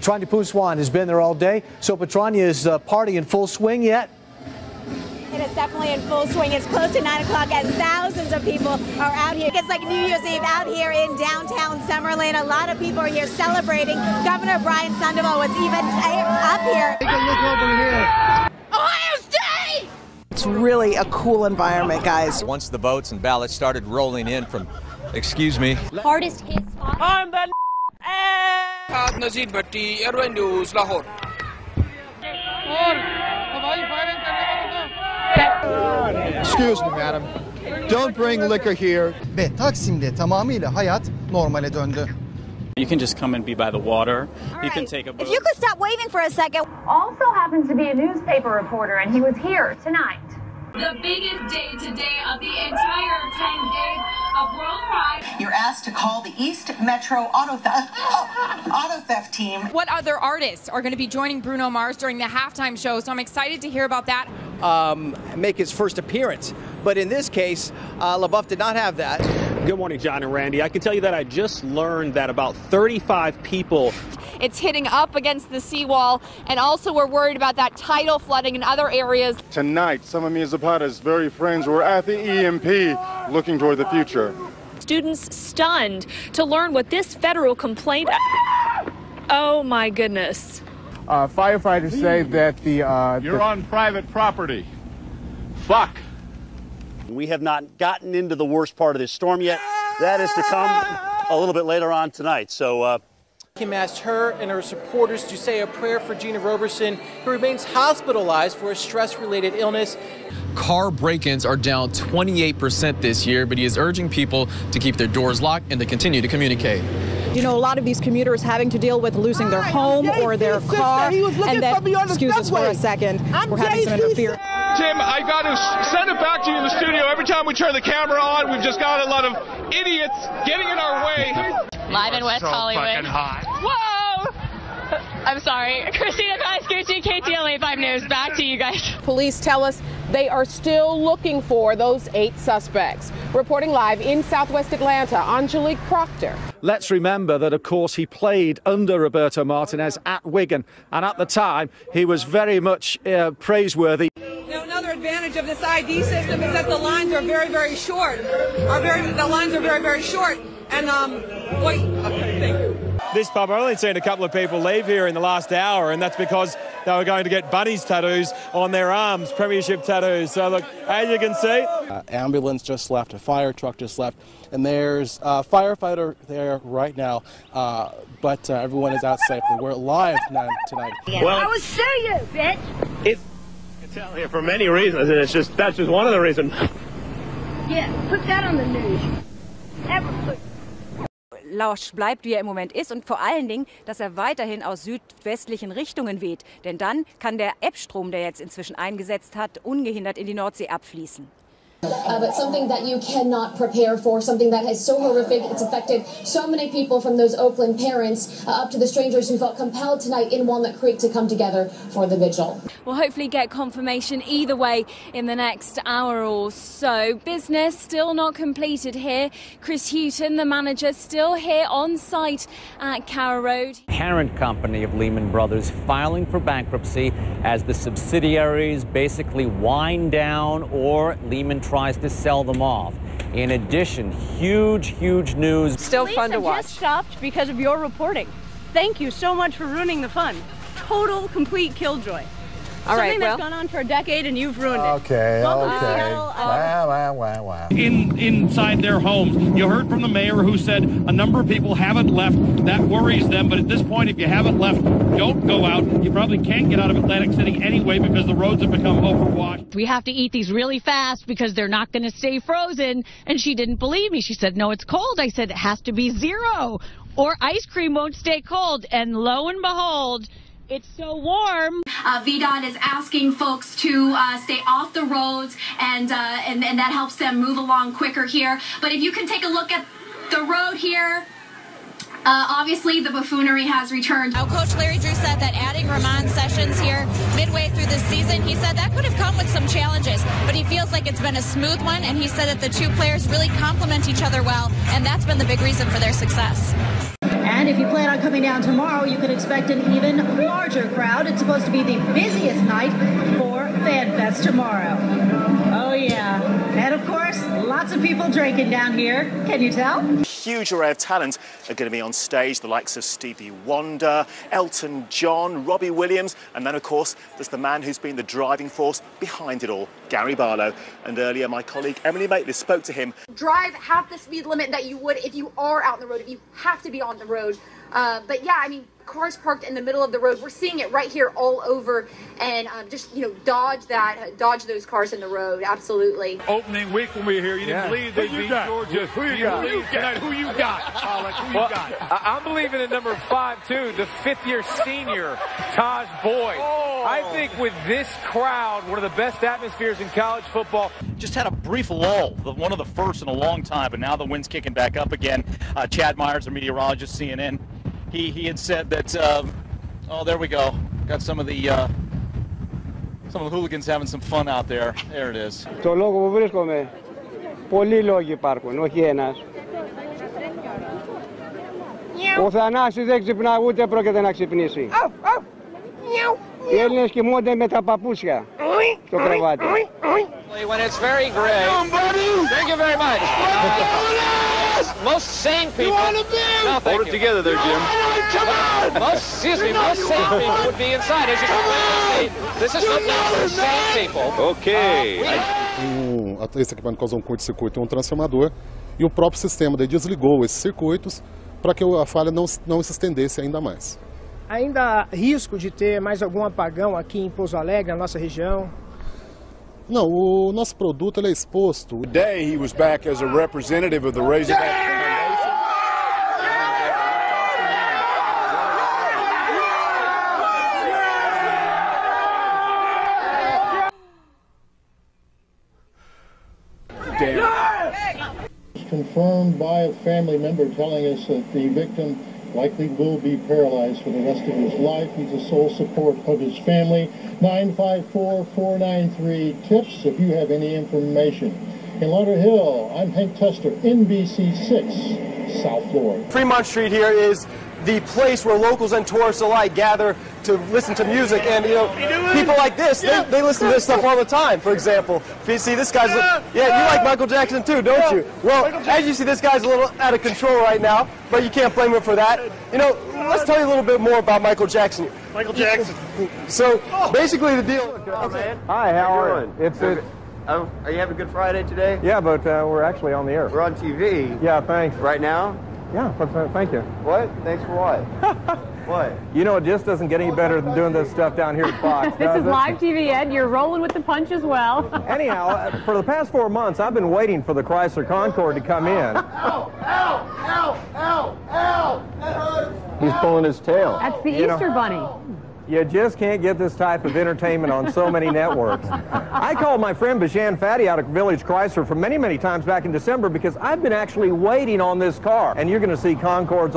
Petrania Pouswan has been there all day. So Petrania is party in full swing yet? It is definitely in full swing. It's close to 9 o'clock and thousands of people are out here. It's like New Year's Eve out here in downtown Summerlin. A lot of people are here celebrating. Governor Brian Sandoval was even up here. Take a look over here. Ohio State! It's really a cool environment, guys. Once the votes and ballots started rolling in from, excuse me, hardest hit spot. I'm the Nazir Bhatti, Airway News, Lahore. Excuse me, madam. Don't bring liquor here. Ve Taksim'de tamamıyla hayat normale döndü. You can just come and be by the water. You can take a boat. If you could stop waving for a second. Also happens to be a newspaper reporter, and he was here tonight. The biggest day today of the entire 10 days of World Pride. You're asked to call the East Metro auto theft team. What other artists are going to be joining Bruno Mars during the halftime show? So I'm excited to hear about that. Make his first appearance. But in this case, LaBeouf did not have that. Good morning, John and Randy. I can tell you that I just learned that about 35 people. It's hitting up against the seawall, and also we're worried about that tidal flooding in other areas. Tonight, some of Mia Zapata's very friends were at the EMP looking toward the future. Students stunned to learn what this federal complaint... Oh, my goodness. Firefighters say that You're on private property. Fuck. We have not gotten into the worst part of this storm yet. That is to come a little bit later on tonight. So Kim asked her and her supporters to say a prayer for Gina Roberson, who remains hospitalized for a stress-related illness. Car break-ins are down 28% this year, but he is urging people to keep their doors locked and to continue to communicate. You know, a lot of these commuters having to deal with losing their home or their car, and then, excuse us for a second, we're having some interference. Tim, I got to send it back to you in the studio. Every time we turn the camera on, we've just got a lot of idiots getting in our way. Live in West Hollywood. Fucking hot. Whoa! I'm sorry. Christina Pascucci, KTLA 5 News. Back to you guys. Police tell us they are still looking for those 8 suspects. Reporting live in Southwest Atlanta, Angelique Proctor. Let's remember that, of course, he played under Roberto Martinez at Wigan, and at the time he was very much praiseworthy. Now, another advantage of this ID system is that the lines are very, very short. The lines are very, very short. And, wait, okay, thank you. This pub, I've only seen a couple of people leave here in the last hour, and that's because they were going to get bunnies tattoos on their arms, premiership tattoos. So, look, as you can see... Ambulance just left, a fire truck just left, and there's a firefighter there right now, but everyone is out safely. We're live tonight. Well, I will show you, bitch! You can tell here for many reasons, and that's just one of the reasons. Yeah, put that on the news. Lausch bleibt, wie er im Moment ist, und vor allen Dingen, dass er weiterhin aus südwestlichen Richtungen weht. Denn dann kann der Ebbstrom, der jetzt inzwischen eingesetzt hat, ungehindert in die Nordsee abfließen. But something that you cannot prepare for, something that is so horrific, it's affected so many people, from those Oakland parents up to the strangers who felt compelled tonight in Walnut Creek to come together for the vigil. We'll hopefully get confirmation either way in the next hour or so. Business still not completed here. Chris Houghton, the manager, still here on site at Carrow Road. Parent company of Lehman Brothers filing for bankruptcy as the subsidiaries basically wind down or Lehman tries to sell them off. In addition, huge news. Still fun to watch. Just stopped because of your reporting. Thank you so much for ruining the fun. Total, complete killjoy. All right, Something that's gone on for a decade and you've ruined it. Okay. Wow. Inside their homes, you heard from the mayor who said a number of people haven't left. That worries them, but at this point, if you haven't left, don't go out. You probably can't get out of Atlantic City anyway because the roads have become overwashed. We have to eat these really fast because they're not going to stay frozen. And she didn't believe me. She said, no, it's cold. I said, it has to be 0 or ice cream won't stay cold. And lo and behold, it's so warm. VDOT is asking folks to stay off the roads, and that helps them move along quicker here. But if you can take a look at the road here, obviously the buffoonery has returned. Now, Coach Larry Drew said that adding Ramon Sessions here midway through the season, he said that could have come with some challenges, but he feels like it's been a smooth one, and he said that the two players really complement each other well, and that's been the big reason for their success. And And if you plan on coming down tomorrow, you can expect an even larger crowd. It's supposed to be the busiest night for FanFest tomorrow. Oh, yeah. And, of course, lots of people drinking down here. Can you tell? Huge array of talent are going to be on stage, the likes of Stevie Wonder, Elton John, Robbie Williams, and then, of course, there's the man who's been the driving force behind it all, Gary Barlow. And earlier, my colleague Emily Maitlis spoke to him. Drive half the speed limit that you would if you are out on the road, if you have to be on the road. But yeah, I mean, cars parked in the middle of the road. We're seeing it right here all over, and just, you know, dodge those cars in the road. Absolutely. Opening week when we were here, you didn't believe they beat Georgia. Who you got? Who you got? Who you got? I'm believing in number 5 too, the 5th-year senior, Taj Boyd. I think with this crowd, one of the best atmospheres in college football. Just had a brief lull, one of the first in a long time, but now the wind's kicking back up again. Chad Myers, our meteorologist, CNN, he had said that, oh, there we go. Got some of the hooligans having some fun out there. There it is. Το λόγο που βρίσκομαι, πολλοί λόγοι υπάρχουν, όχι ένας. Ο Θανάσης δεν ξυπνά, ούτε πρόκειται να ξυπνήσει. Οι Έλληνες κοιμούνται με τα παπούσια στο κρεβάτι. When it's very gray. Thank you very much. Most sane people. No, hold it together there, Jim. Most sane people would be inside. As you can see, this is for sane people. Ok. Esse equipamento causou um curto-circuito em um transformador e o próprio sistema daí desligou esses circuitos para que a falha não se estendesse ainda mais. Ainda há risco de ter mais algum apagão aqui em Pouso Alegre, na nossa região? Não, o nosso produto ele é exposto. Today he was back as a representative of the Razorback Foundation. Confirmed by a family member telling us that the victim likely will be paralyzed for the rest of his life. He's the sole support of his family. 954-493-TIPS if you have any information. In Lauderhill, I'm Hank Tester, NBC6, South Florida. Fremont Street here is the place where locals and tourists alike gather to listen to music, and you know, people like this, they listen to this stuff all the time. For example, if you see this guy's, you like Michael Jackson too, don't you? Well, as you see, this guy's a little out of control right now, but you can't blame him for that. You know, let's tell you a little bit more about Michael Jackson. Michael Jackson. So basically, the deal. Hi, how are you? Are you having a good Friday today? Yeah, but we're actually on the air. We're on TV. Yeah, thanks. Right now? Yeah, thank you. What? Thanks for what? What? You know, it just doesn't get any better than doing this stuff down here at Fox. This is live TV, Ed. You're rolling with the punch as well. Anyhow, for the past 4 months, I've been waiting for the Chrysler Concorde to come in. Ow! Ow! Ow! Ow! Ow! That hurts! He's pulling his tail. That's the Easter Bunny. You just can't get this type of entertainment on so many networks. I called my friend Bashan Fatty out at Village Chrysler for many, many times back in December because I've been actually waiting on this car. And you're going to see Concordes all